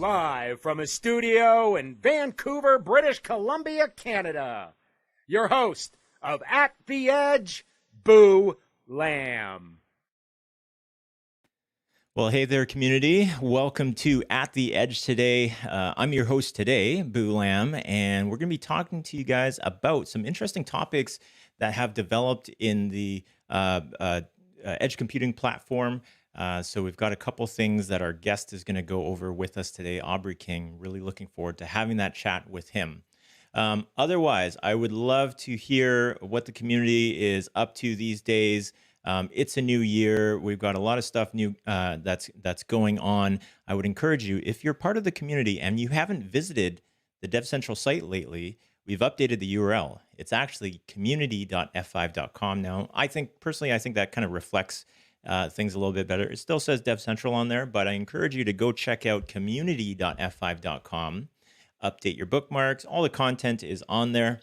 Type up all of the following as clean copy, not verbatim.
Live from a studio in Vancouver, British Columbia, Canada. Your host of At the Edge, Buu Lam. Well, hey there, community. Welcome to At the Edge today. I'm your host today, Buu Lam, and we're going to be talking to you guys about some interesting topics that have developed in the edge computing platform. So we've got a couple things that our guest is going to go over with us today, Aubrey King. Really looking forward to having that chat with him. Otherwise, I would love to hear what the community is up to these days. It's a new year. We've got a lot of stuff new that's going on. I would encourage you, if you're part of the community and you haven't visited the DevCentral site lately, we've updated the URL. It's actually community.f5.com now. I think that kind of reflects things a little bit better. It still says DevCentral on there, but I encourage you to go check out community.f5.com, update your bookmarks. All the content is on there,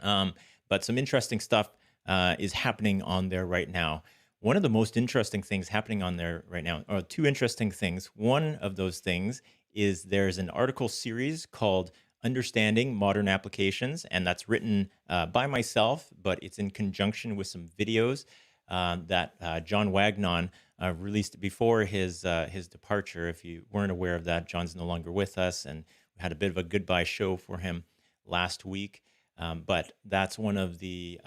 but some interesting stuff is happening on there right now. One of the most interesting things happening on there right now, or two interesting things. One of those things is there's an article series called Understanding Modern Applications, and that's written by myself, but it's in conjunction with some videos that John Wagnon released before his departure. If you weren't aware of that, John's no longer with us, and we had a bit of a goodbye show for him last week. But that's one of the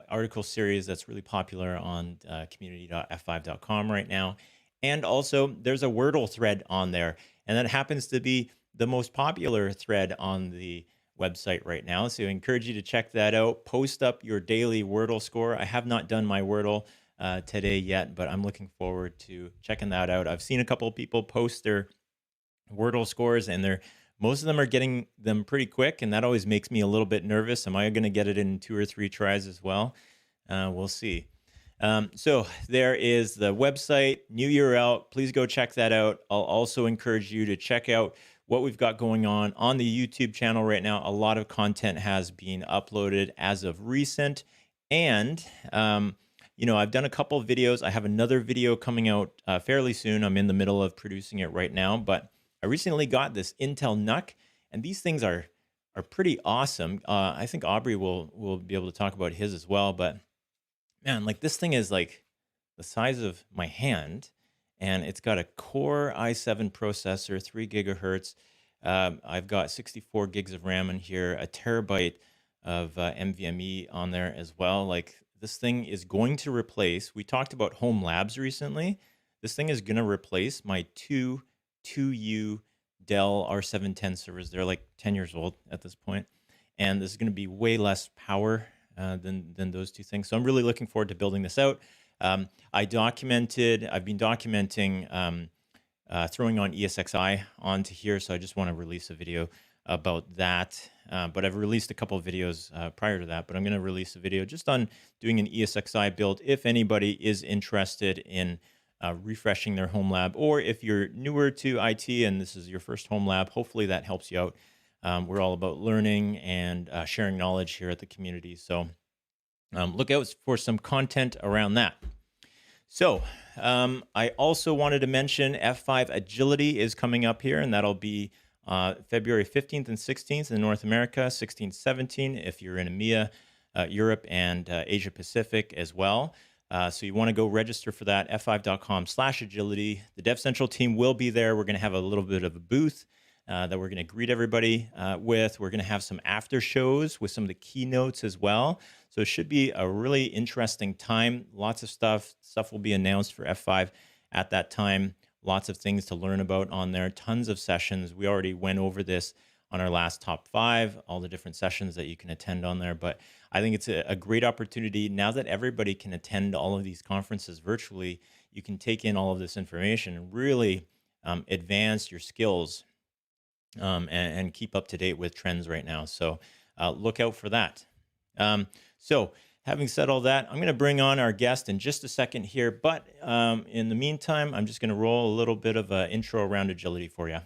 article series that's really popular on community.f5.com right now. And also, there's a Wordle thread on there, and that happens to be the most popular thread on the website right now. So I encourage you to check that out. Post up your daily Wordle score. I have not done my Wordle today yet, but I'm looking forward to checking that out. I've seen a couple of people post their Wordle scores, and most of them are getting them pretty quick, and that always makes me a little bit nervous. Am I going to get it in 2 or 3 tries as well? We'll see. So there is the website, new URL. Please go check that out. I'll also encourage you to check out what we've got going on the YouTube channel right now. A lot of content has been uploaded as of recent, and I've done a couple of videos. I have another video coming out fairly soon. I'm in the middle of producing it right now, but I recently got this Intel NUC, and these things are pretty awesome. I think Aubrey will be able to talk about his as well, but man, like this thing is like the size of my hand, and it's got a Core i7 processor, 3 gigahertz. I've got 64 gigs of RAM in here, a terabyte of NVMe on there as well. Like this thing is going to replace, we talked about home labs recently. This thing is going to replace my 2U Dell R710 servers. They're like 10 years old at this point, and this is going to be way less power than those two things. So I'm really looking forward to building this out. I've been documenting throwing on ESXi onto here, so I just want to release a video about that. But I've released a couple of videos prior to that, but I'm going to release a video just on doing an ESXi build if anybody is interested in refreshing their home lab, or if you're newer to IT and this is your first home lab, hopefully that helps you out. We're all about learning and sharing knowledge here at the community. So look out for some content around that. So I also wanted to mention F5 Agility is coming up here, and that'll be February 15th and 16th in North America, 16th, 17th if you're in EMEA, Europe, and Asia Pacific as well. So you want to go register for that, f5.com/agility. The DevCentral team will be there. We're going to have a little bit of a booth that we're going to greet everybody with. We're going to have some after shows with some of the keynotes as well. So it should be a really interesting time. Lots of stuff will be announced for F5 at that time. Lots of things to learn about on there. Tons of sessions. We already went over this on our last top 5, all the different sessions that you can attend on there. But I think it's a great opportunity now that everybody can attend all of these conferences virtually. You can take in all of this information and really advance your skills and keep up to date with trends right now. So look out for that. So having said all that, I'm going to bring on our guest in just a second here. But in the meantime, I'm just going to roll a little bit of an intro around agility for you.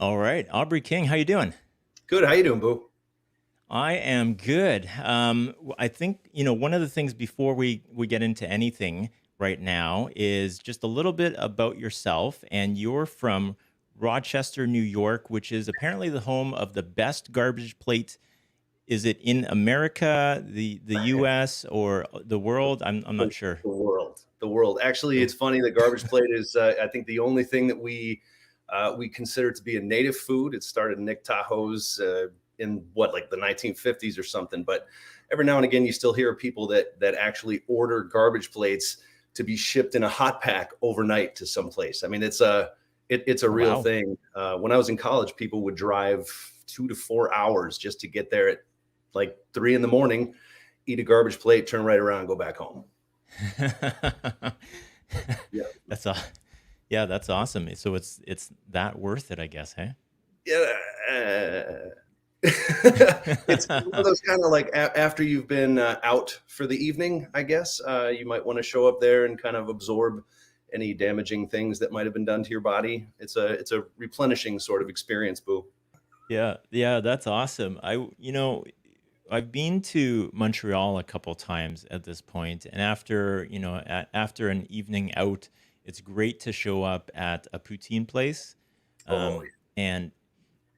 All right, Aubrey King, how you doing? Good. How you doing, Boo? I am good. I think one of the things before we get into anything right now is just a little bit about yourself. And you're from Rochester, New York, which is apparently the home of the best garbage plate. Is it in America, the U.S., or the world? I'm not sure. The world. The world. Actually, The- it's funny. The garbage plate is, I think, the only thing that we consider to be a native food. It started in Nick Tahoe's in like the 1950s or something. But every now and again, you still hear people that actually order garbage plates to be shipped in a hot pack overnight to someplace. I mean, it's a real Wow. thing. When I was in college, people would drive 2 to 4 hours just to get there at like 3 a.m, eat a garbage plate, turn right around, go back home. Yeah. That's yeah, that's awesome. So it's that worth it, I guess, hey? Yeah. It's one of those kind of like after you've been out for the evening, I guess, you might want to show up there and kind of absorb any damaging things that might have been done to your body. It's a replenishing sort of experience, Boo. Yeah, that's awesome. I've been to Montreal a couple times at this point, and after an evening out, it's great to show up at a poutine place, Oh, and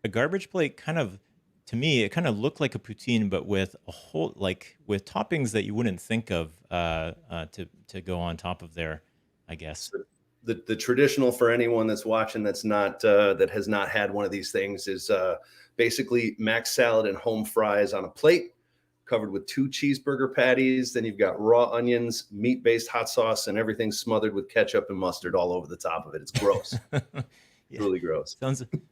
a garbage plate kind of, to me, it kind of looked like a poutine, but with a whole with toppings that you wouldn't think of to go on top of there, I guess. the traditional for anyone that's watching that's not that has not had one of these things is basically mac salad and home fries on a plate covered with 2 cheeseburger patties. Then you've got raw onions, meat-based hot sauce, and everything smothered with ketchup and mustard all over the top of it. It's gross. Yeah, Really gross.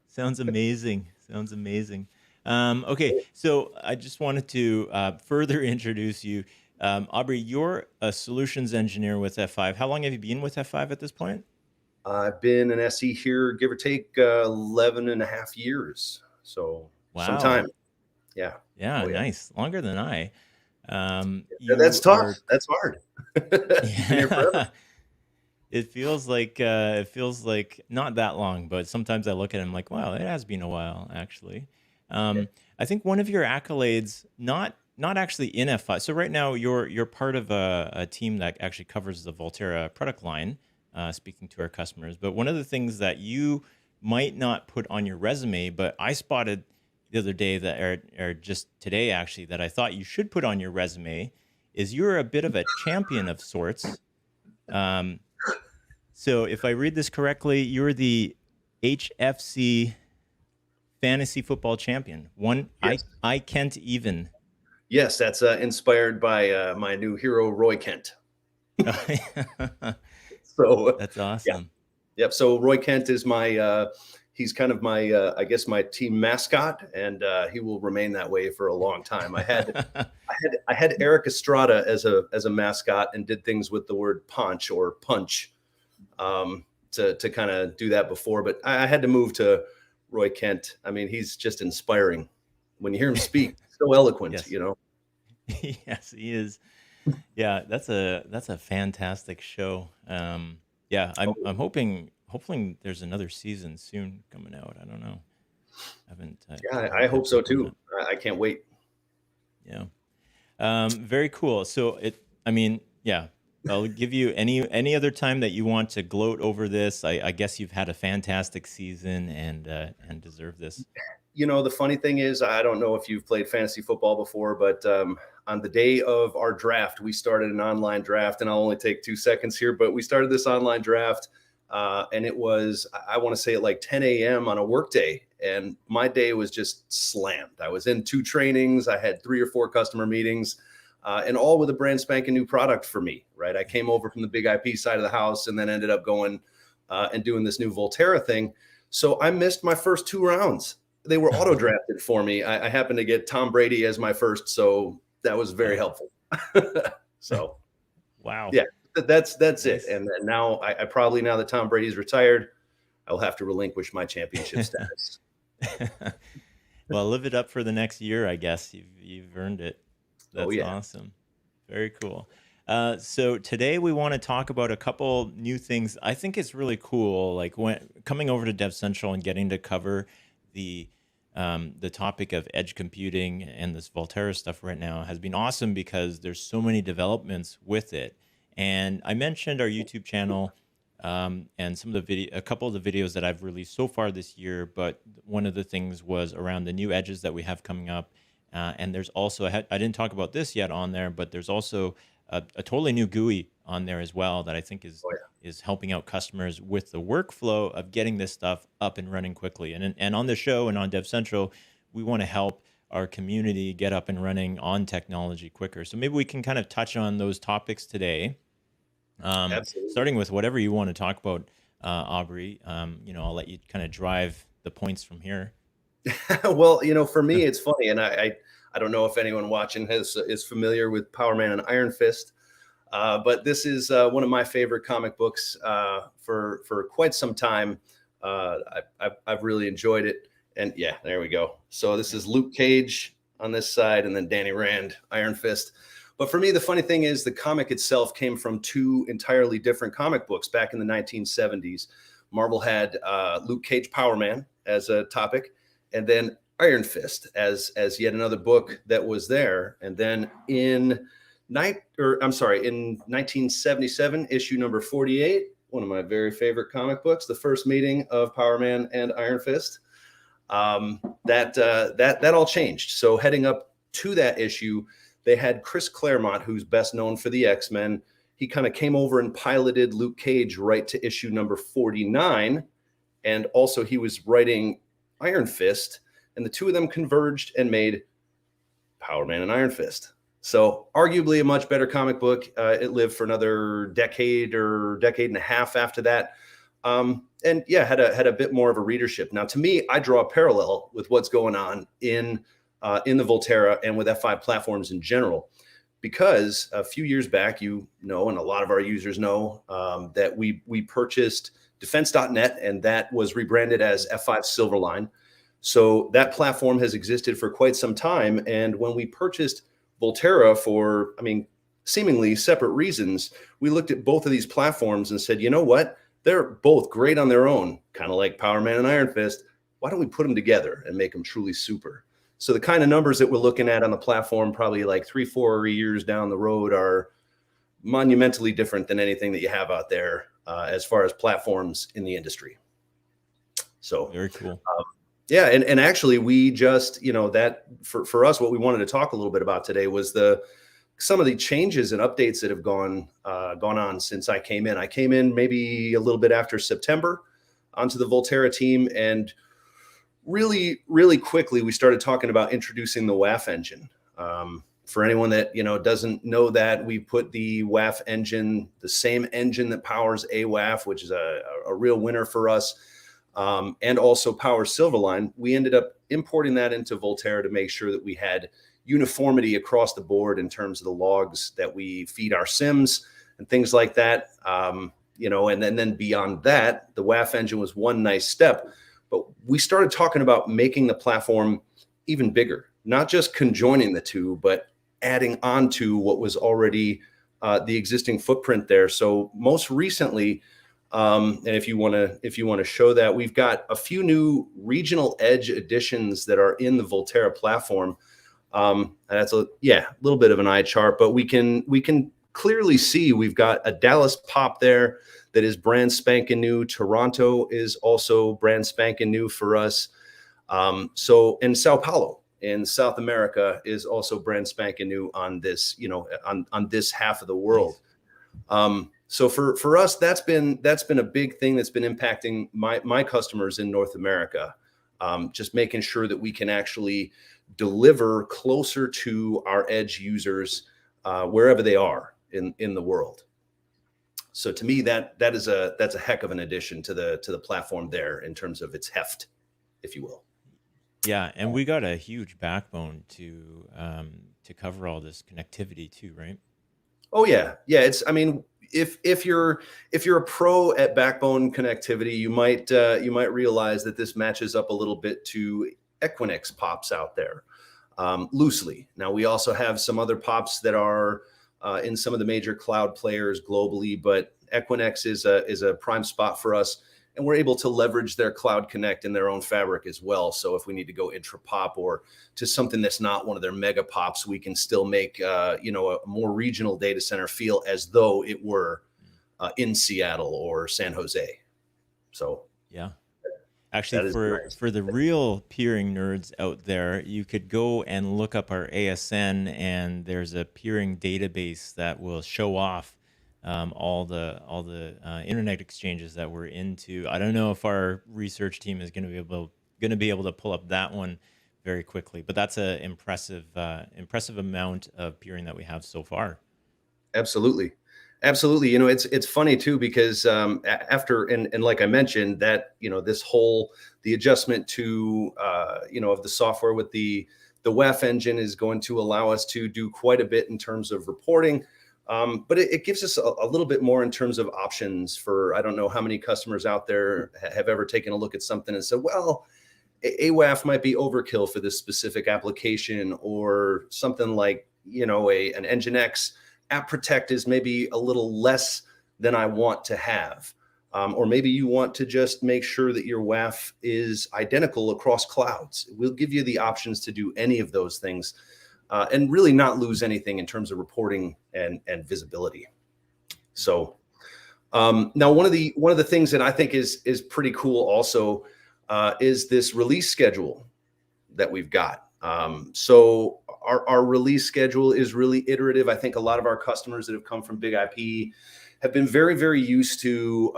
sounds amazing. Sounds amazing. Okay, so I just wanted to further introduce you. Aubrey, you're a solutions engineer with F5. How long have you been with F5 at this point? I've been an SE here, give or take 11 and a half years. So some Wow. time. Yeah. Yeah, Oh, yeah. nice. Longer than I. That's You tough. are, That's hard. Been here forever. yeah. It feels like not that long, but sometimes I look at it and I'm like, wow, it has been a while, actually. I think one of your accolades, not actually in F5. So right now you're part of a team that actually covers the Volterra product line, speaking to our customers. But one of the things that you might not put on your resume, but I spotted the other day or just today actually, that I thought you should put on your resume, is you're a bit of a champion of sorts. So if I read this correctly, you're the HFC fantasy football champion. Yes. I can't even. Yes, that's inspired by my new hero, Roy Kent. So That's awesome. yep. So Roy Kent is my he's kind of my I guess my team mascot, and he will remain that way for a long time. I had Eric Estrada as a mascot and did things with the word punch or punch to kind of do that before, but I had to move to Roy Kent. I mean, he's just inspiring. When you hear him speak, so eloquent, Yes. you know. Yes, he is. Yeah, that's a fantastic show. Yeah, I'm hoping there's another season soon coming out. I don't know. I haven't. Yeah, I hope so too. I can't wait. Yeah. Very cool. So I mean, yeah, I'll give you any other time that you want to gloat over this. I guess you've had a fantastic season and deserve this. You know, the funny thing is, I don't know if you've played fantasy football before, but on the day of our draft, we started an online draft, and I'll only take 2 seconds here, but we started this online draft, and it was, I want to say at like 10 a.m. on a work day, and my day was just slammed. I was in 2 trainings. I had 3 or 4 customer meetings, and all with a brand spanking new product for me, right? I came over from the big IP side of the house and then ended up going and doing this new Volterra thing. So I missed my first 2 rounds. They were auto drafted for me. I happened to get Tom Brady as my first, so that was very helpful. So, wow, yeah, that's nice. it. And now I probably, now that Tom Brady's retired, I'll have to relinquish my championship status. Well, live it up for the next year, I guess. You've earned it. That's yeah. awesome. Very cool. So today we want to talk about a couple new things. I think it's really cool, like when coming over to DevCentral and getting to cover the the topic of edge computing and this Volterra stuff right now has been awesome because there's so many developments with it. And I mentioned our YouTube channel and some of the a couple of the videos that I've released so far this year. But one of the things was around the new edges that we have coming up. And there's also, I didn't talk about this yet on there, but there's also a totally new GUI on there as well that I think is helping out customers with the workflow of getting this stuff up and running quickly. And on the show and on DevCentral, we want to help our community get up and running on technology quicker. So maybe we can kind of touch on those topics today. Starting with whatever you want to talk about, Aubrey. I'll let you kind of drive the points from here. Well, for me, it's funny, and I don't know if anyone watching is familiar with Power Man and Iron Fist, but this is one of my favorite comic books for quite some time. I've really enjoyed it, and yeah, there we go. So this is Luke Cage on this side, and then Danny Rand, Iron Fist. But for me, the funny thing is the comic itself came from two entirely different comic books back in the 1970s. Marvel had Luke Cage Power Man as a topic, and then Iron Fist as yet another book that was there. And then in 1977, issue number 48, one of my very favorite comic books, the first meeting of Power Man and Iron Fist, that all changed. So heading up to that issue, they had Chris Claremont, who's best known for the X-Men. He kind of came over and piloted Luke Cage right to issue number 49. And also he was writing Iron Fist, and the two of them converged and made Power Man and Iron Fist. So arguably a much better comic book. It lived for another decade or decade and a half after that. And yeah, had a bit more of a readership. Now, to me, I draw a parallel with what's going on in the Volterra and with F5 platforms in general, because a few years back, and a lot of our users know that we purchased Defense.net, and that was rebranded as F5 Silverline. So that platform has existed for quite some time. And when we purchased Volterra for, seemingly separate reasons, we looked at both of these platforms and said, you know what? They're both great on their own, kind of like Power Man and Iron Fist. Why don't we put them together and make them truly super? So the kind of numbers that we're looking at on the platform, probably like 3-4 years down the road, are monumentally different than anything that you have out there as far as platforms in the industry. So very cool. Yeah. And actually we just, that for us, what we wanted to talk a little bit about today was some of the changes and updates that have gone on since I came in. I came in maybe a little bit after September onto the Volterra team, and really, really quickly, we started talking about introducing the WAF engine. For anyone that, doesn't know that, we put the WAF engine, the same engine that powers AWAF, which is a real winner for us, and also powers Silverline. We ended up importing that into Volterra to make sure that we had uniformity across the board in terms of the logs that we feed our SIMs and things like that. And then beyond that, the WAF engine was one nice step. But we started talking about making the platform even bigger, not just conjoining the two, but adding on to what was already the existing footprint there. So most recently, and if you want to show that, we've got a few new regional edge additions that are in the Volterra platform. That's a little bit of an eye chart, but we can clearly see we've got a Dallas pop there that is brand spanking new. Toronto is also brand spanking new for us. So in Sao Paulo in South America is also brand spanking new on this, on this half of the world. So for us, that's been a big thing that's been impacting my customers in North America. Just making sure that we can actually deliver closer to our edge users wherever they are in the world. So to me, that's a heck of an addition to the platform there in terms of its heft, if you will. Yeah, and we got a huge backbone to cover all this connectivity too, right? Oh yeah. It's, if you're a pro at backbone connectivity, you might realize that this matches up a little bit to Equinix pops out there, loosely. Now we also have some other pops that are in some of the major cloud players globally, but Equinix is a prime spot for us, and we're able to leverage their Cloud Connect in their own fabric as well. So if we need to go intra-pop or to something that's not one of their mega pops, we can still make a more regional data center feel as though it were in Seattle or San Jose. So yeah. Actually, for the real peering nerds out there, you could go and look up our ASN, and there's a peering database that will show off all the internet exchanges that we're into. I don't know if our research team is going to be able to pull up that one very quickly, but that's an impressive amount of peering that we have so far. Absolutely. It's funny too, because after and like I mentioned that, the adjustment to of the software with the WAF engine is going to allow us to do quite a bit in terms of reporting. But it gives us a little bit more in terms of options for, I don't know how many customers out there have ever taken a look at something and said, well, a WAF might be overkill for this specific application, or something like, an Nginx App Protect is maybe a little less than I want to have. Or maybe you want to just make sure that your WAF is identical across clouds. We'll give you the options to do any of those things and really not lose anything in terms of reporting and visibility. So now one of the things that I think is pretty cool also is this release schedule that we've got. So our release schedule is really iterative. I think a lot of our customers that have come from Big IP have been very, very used to,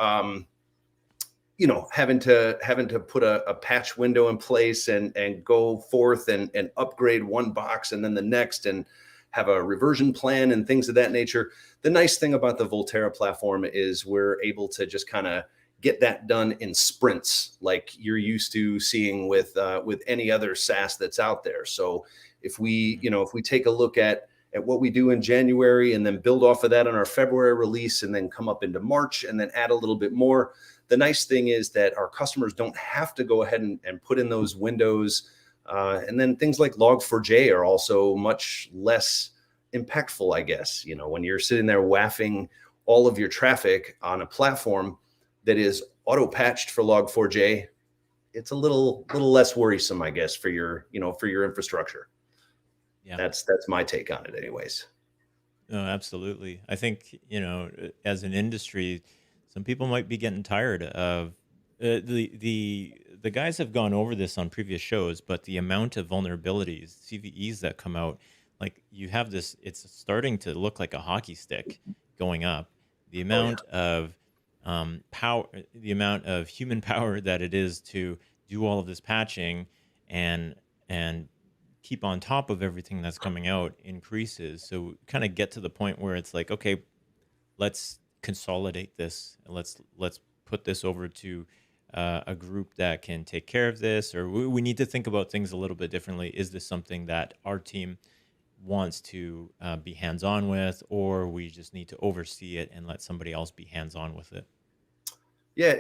having to put a patch window in place and go forth and upgrade one box and then the next and have a reversion plan and things of that nature. The nice thing about the Volterra platform is we're able to just kind of get that done in sprints, like you're used to seeing with any other SaaS that's out there. So if we take a look at what we do in January and then build off of that on our February release and then come up into March and then add a little bit more, the nice thing is that our customers don't have to go ahead and put in those windows. And then things like Log4j are also much less impactful, I guess. When you're sitting there WAFing all of your traffic on a platform that is auto-patched for Log4j, it's a little less worrisome, I guess, for your infrastructure. Yeah. That's my take on it anyways. No, absolutely. I think, as an industry, some people might be getting tired of the guys have gone over this on previous shows, but the amount of vulnerabilities, CVEs that come out, like you have this, it's starting to look like a hockey stick going up. The amount of power, the amount of human power that it is to do all of this patching and keep on top of everything that's coming out increases. So kind of get to the point where it's like, okay, let's consolidate this. Let's put this over to a group that can take care of this, or we need to think about things a little bit differently. Is this something that our team wants to be hands-on with, or we just need to oversee it and let somebody else be hands-on with it? Yeah,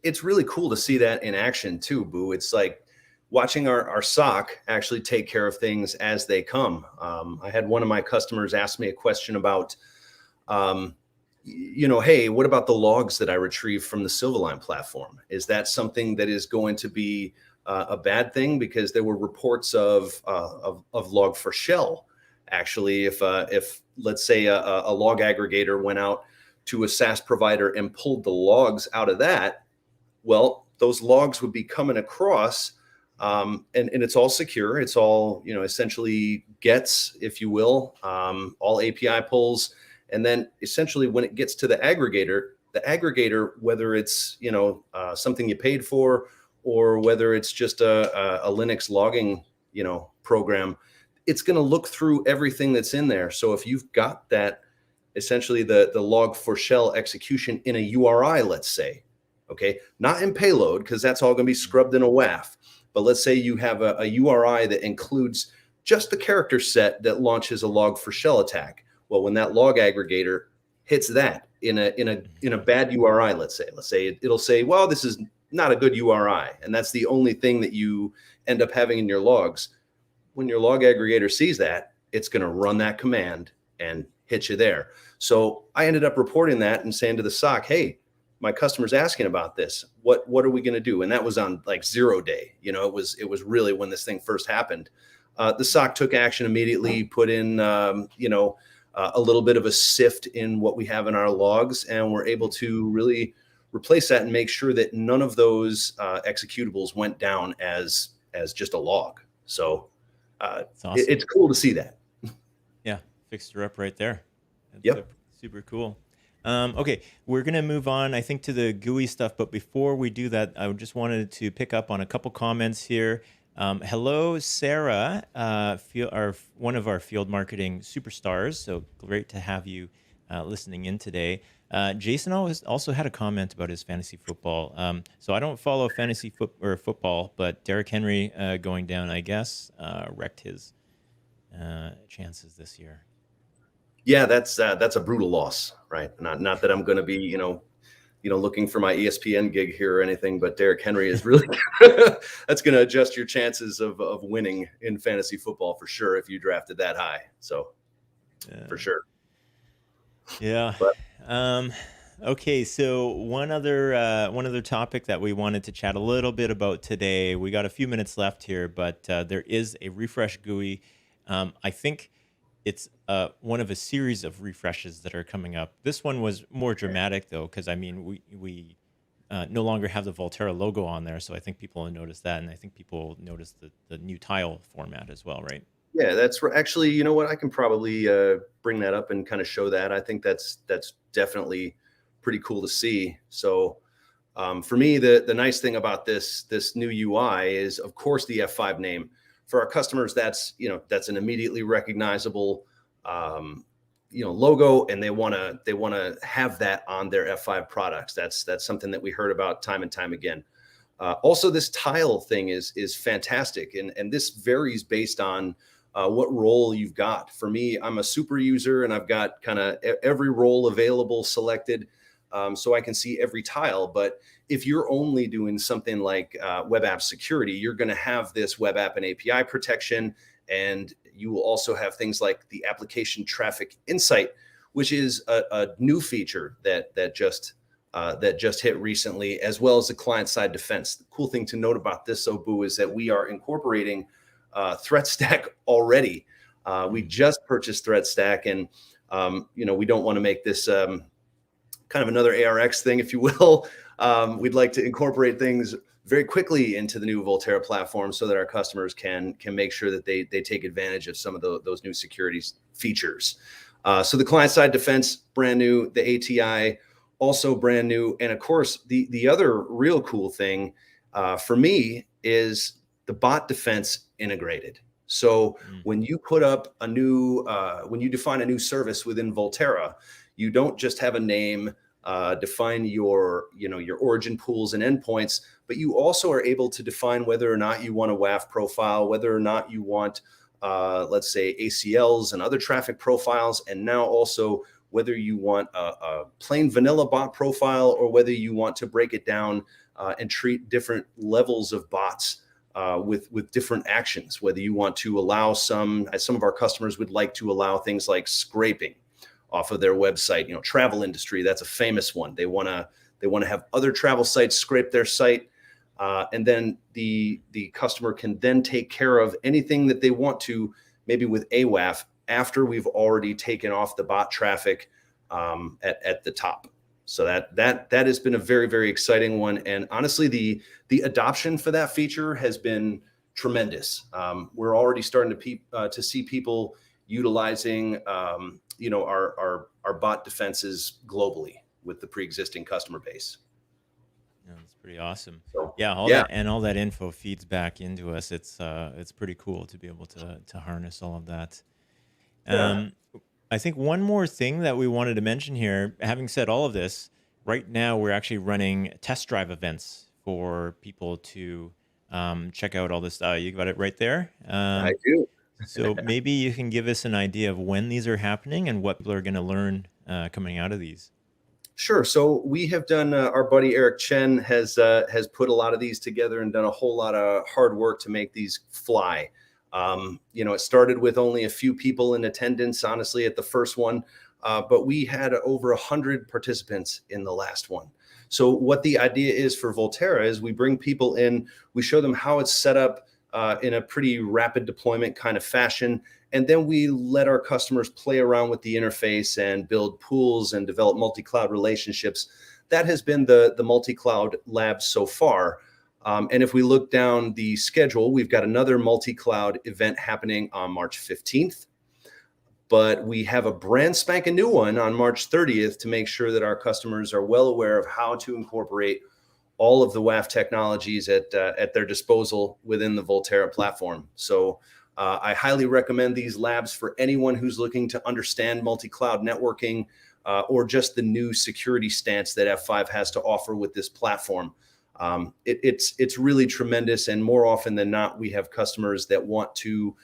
it's really cool to see that in action too, Boo. It's like watching our SOC actually take care of things as they come. I had one of my customers ask me a question about, hey, what about the logs that I retrieve from the Silverline platform? Is that something that is going to be a bad thing? Because there were reports of Log4Shell. Actually, if let's say a log aggregator went out to a SaaS provider and pulled the logs out of that, well, those logs would be coming across, and it's all secure. It's all, essentially gets, if you will, all API pulls. And then essentially when it gets to the aggregator, whether it's, something you paid for, or whether it's just a Linux logging, program, it's going to look through everything that's in there. So if you've got that, essentially the Log4Shell execution in a URI, let's say, okay, not in payload, because that's all going to be scrubbed in a WAF. But let's say you have a URI that includes just the character set that launches a Log4Shell attack. Well, when that log aggregator hits that in a bad URI, let's say it'll say, well, this is not a good URI, and that's the only thing that you end up having in your logs. When your log aggregator sees that, it's going to run that command and hit you there. So I ended up reporting that and saying to the SOC, hey, my customer's asking about this. What are we going to do? And that was on like 0 day. You know, it was really when this thing first happened. The SOC took action immediately, put in, a little bit of a sift in what we have in our logs, and we're able to really replace that and make sure that none of those executables went down as just a log. So awesome. It's cool to see that. Yeah, fixed her up right there. That's yep. Super cool. Okay, we're going to move on, I think, to the GUI stuff. But before we do that, I just wanted to pick up on a couple comments here. Hello, Sarah, one of our field marketing superstars. So great to have you listening in today. Jason also had a comment about his fantasy football. So I don't follow fantasy football, but Derrick Henry going down, I guess, wrecked his chances this year. Yeah, that's a brutal loss, right? Not that I'm going to be, looking for my ESPN gig here or anything, but Derrick Henry is really that's going to adjust your chances of winning in fantasy football for sure if you drafted that high. So for sure. Yeah. But, okay, so one other topic that we wanted to chat a little bit about today. We got a few minutes left here, but there is a refresh GUI. I think it's one of a series of refreshes that are coming up. This one was more dramatic, though, because, I mean, we no longer have the Volterra logo on there, so I think people will notice that, and I think people notice the new tile format as well, right? Yeah, that's actually, you know what, I can probably bring that up and kind of show that. I think that's definitely pretty cool to see. So for me, the nice thing about this new UI is, of course, the F5 name. For our customers, that's an immediately recognizable logo, and they want to have that on their F5 products. That's something that we heard about time and time again. Also, this tile thing is fantastic, and this varies based on what role you've got. For me, I'm a super user, and I've got kind of every role available selected, so I can see every tile. But if you're only doing something like web app security, you're going to have this web app and API protection, and you will also have things like the application traffic insight, which is a new feature that just hit recently, as well as the client-side defense. The cool thing to note about this, Buu, is that we are incorporating Threat Stack already. We just purchased Threat Stack, and we don't want to make this kind of another ARX thing, if you will. We'd like to incorporate things very quickly into the new Volterra platform so that our customers can make sure that they take advantage of some of those new security features. So the client-side defense, brand new. The ATI, also brand new. And of course, the other real cool thing for me is the bot defense integrated. So when you put up when you define a new service within Volterra, you don't just have a name, define your origin pools and endpoints, but you also are able to define whether or not you want a WAF profile, whether or not you want, let's say, ACLs and other traffic profiles, and now also whether you want a plain vanilla bot profile or whether you want to break it down and treat different levels of bots with different actions, whether you want to allow as some of our customers would like to allow things like scraping off of their website. Travel industry, that's a famous one. They want to have other travel sites scrape their site, and then the customer can then take care of anything that they want to, maybe with AWAF, after we've already taken off the bot traffic at the top. So that has been a very, very exciting one. And honestly, the adoption for that feature has been tremendous. We're already starting to see people utilizing our bot defenses globally with the pre-existing customer base. Yeah, that's pretty awesome. So, all that info feeds back into us. It's pretty cool to be able to harness all of that. I think one more thing that we wanted to mention here, having said all of this, right now we're actually running test drive events for people to check out all this. You got it right there? I do. So maybe you can give us an idea of when these are happening and what people are going to learn coming out of these. Sure. So we have done, our buddy Eric Chen has put a lot of these together and done a whole lot of hard work to make these fly. It started with only a few people in attendance, honestly, at the first one, but we had over 100 participants in the last one. So what the idea is for Volterra is we bring people in, we show them how it's set up in a pretty rapid deployment kind of fashion. And then we let our customers play around with the interface and build pools and develop multi-cloud relationships. That has been the multi-cloud lab so far. And if we look down the schedule, we've got another multi-cloud event happening on March 15th. But we have a brand spanking new one on March 30th to make sure that our customers are well aware of how to incorporate all of the WAF technologies at their disposal within the Volterra platform. So I highly recommend these labs for anyone who's looking to understand multi-cloud networking or just the new security stance that F5 has to offer with this platform. It's really tremendous, and more often than not, we have customers that want to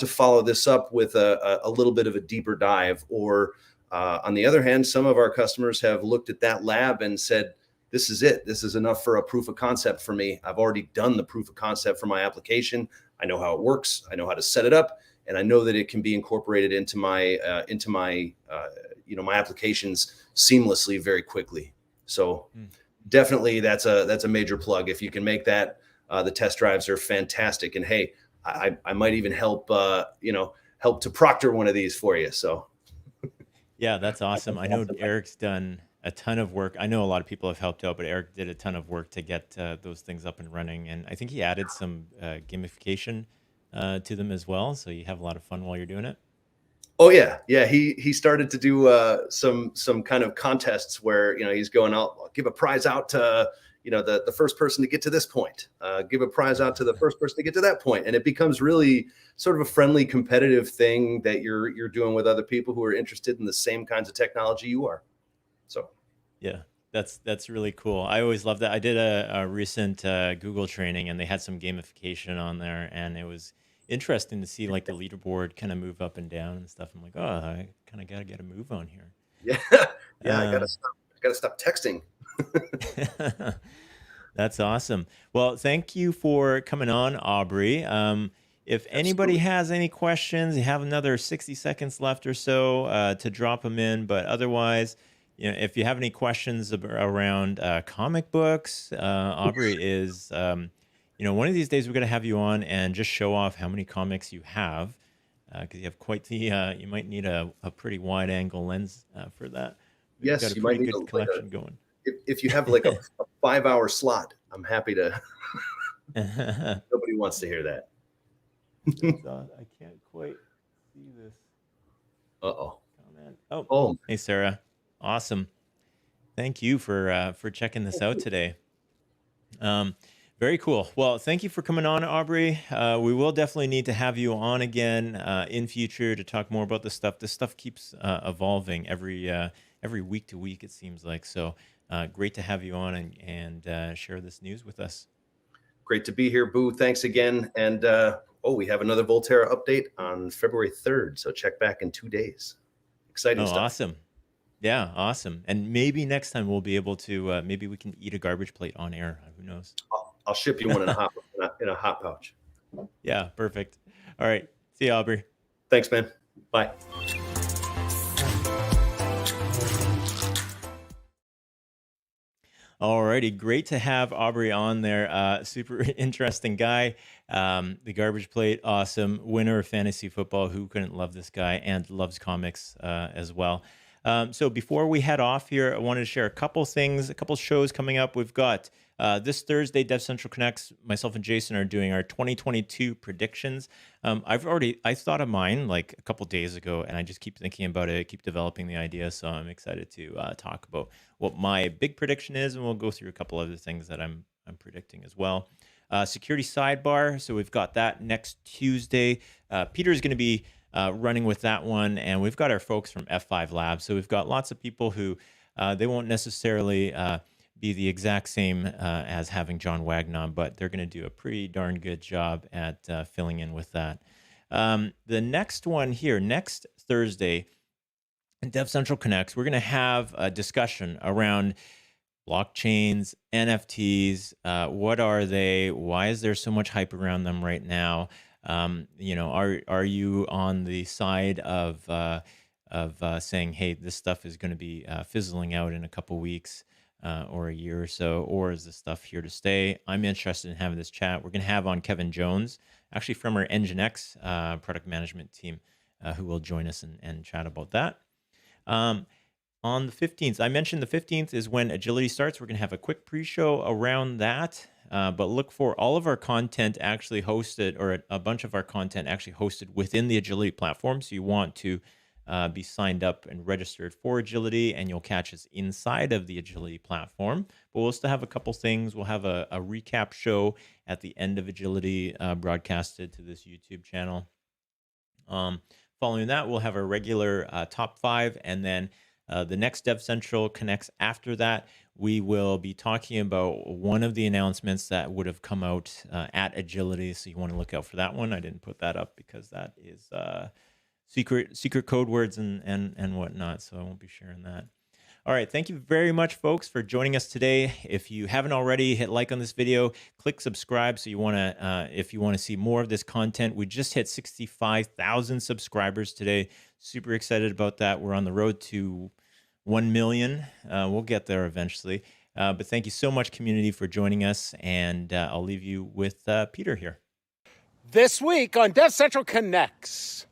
follow this up with a little bit of a deeper dive. Or on the other hand, some of our customers have looked at that lab and said, this is it. This is enough for a proof of concept for me. I've already done the proof of concept for my application. I know how it works. I know how to set it up, and I know that it can be incorporated into my my applications seamlessly very quickly. So definitely that's a major plug. If you can make that, the test drives are fantastic. And hey, I might even help to proctor one of these for you. So Yeah, that's awesome. I know Eric's done a ton of work. I know a lot of people have helped out, but Eric did a ton of work to get those things up and running. And I think he added some gamification to them as well. So you have a lot of fun while you're doing it. Oh yeah. He started to do some kind of contests where he's going out, give a prize out to the first person to get to this point, give a prize out to the first person to get to that point, and it becomes really sort of a friendly, competitive thing that you're doing with other people who are interested in the same kinds of technology you are. So yeah, that's really cool. I always love that. I did a recent Google training, and they had some gamification on there, and it was interesting to see like the leaderboard kind of move up and down and stuff. I'm like, oh, I kind of got to get a move on here. Yeah, I gotta stop texting. That's awesome. Well, thank you for coming on, Aubrey. If anybody has any questions, you have another 60 seconds left or so to drop them in. But otherwise, if you have any questions around comic books, Aubrey is, one of these days we're going to have you on and just show off how many comics you have, because you have quite the, you might need a pretty wide angle lens for that. Yes, got a you pretty might need good collection going. If you have like a 5-hour slot, I'm happy to. Nobody wants to hear that. I can't quite see this. Uh-oh. Comment. Oh, hey, Sarah. Awesome. Thank you for checking this out today. Very cool. Well, thank you for coming on, Aubrey. We will definitely need to have you on again in future to talk more about this stuff. This stuff keeps evolving every week to week, it seems like. So great to have you on and share this news with us. Great to be here, Boo. Thanks again. And we have another Volterra update on February 3rd. So check back in 2 days. Exciting stuff. Awesome. Yeah, awesome. And maybe next time we'll be able to, maybe we can eat a garbage plate on air. Who knows? I'll ship you one in a hot pouch. Yeah, perfect. All right. See you, Aubrey. Thanks, man. Bye. Alrighty, great to have Aubrey on there. Super interesting guy. The garbage plate, awesome. Winner of fantasy football. Who couldn't love this guy, and loves comics as well. So before we head off here, I wanted to share a couple things, a couple shows coming up. We've got this Thursday, DevCentral Connects. Myself and Jason are doing our 2022 predictions. I thought of mine like a couple days ago, and I just keep thinking about it, keep developing the idea. So I'm excited to talk about what my big prediction is, and we'll go through a couple other things that I'm predicting as well. Security sidebar. So we've got that next Tuesday. Peter's going to be running with that one, and we've got our folks from F5 Labs. So we've got lots of people who they won't necessarily be the exact same as having John Wagnon, but they're going to do a pretty darn good job at filling in with that. The next one here, next Thursday, in DevCentral Connects, we're going to have a discussion around blockchains, NFTs. What are they? Why is there so much hype around them right now? Are you on the side of saying, hey, this stuff is going to be fizzling out in a couple weeks or a year or so, or is this stuff here to stay? I'm interested in having this chat. We're going to have on Kevin Jones, actually from our NGINX product management team, who will join us and chat about that. On the 15th, I mentioned the 15th is when Agility starts. We're going to have a quick pre-show around that, but look for all of our content actually hosted, or a bunch of our content actually hosted within the Agility platform. So you want to be signed up and registered for Agility, and you'll catch us inside of the Agility platform. But we'll still have a couple things. We'll have a recap show at the end of Agility broadcasted to this YouTube channel. Following that, we'll have a regular top 5, and then the next DevCentral connects after that. We will be talking about one of the announcements that would have come out at Agility, so you want to look out for that one. I didn't put that up because that is secret code words and whatnot, so I won't be sharing that. All right, thank you very much, folks, for joining us today. If you haven't already, hit like on this video, click subscribe so you want to, if you want to see more of this content. We just hit 65,000 subscribers today. Super excited about that. We're on the road to 1 million. We'll get there eventually. But thank you so much, community, for joining us, and I'll leave you with Peter here. This week on DevCentral Connects,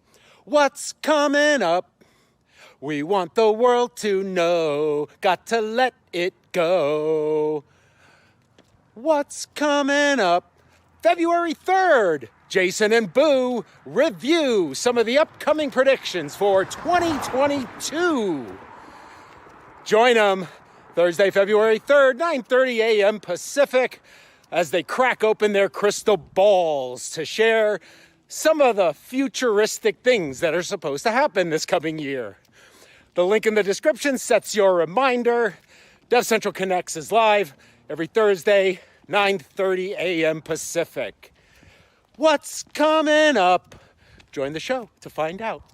what's coming up? We want the world to know, got to let it go. What's coming up? February 3rd, Jason and Boo review some of the upcoming predictions for 2022. Join them Thursday, February 3rd, 9:30 a.m. Pacific, as they crack open their crystal balls to share some of the futuristic things that are supposed to happen this coming year. The link in the description sets your reminder. DevCentral Connects is live every Thursday, 9:30 a.m. Pacific. What's coming up? Join the show to find out.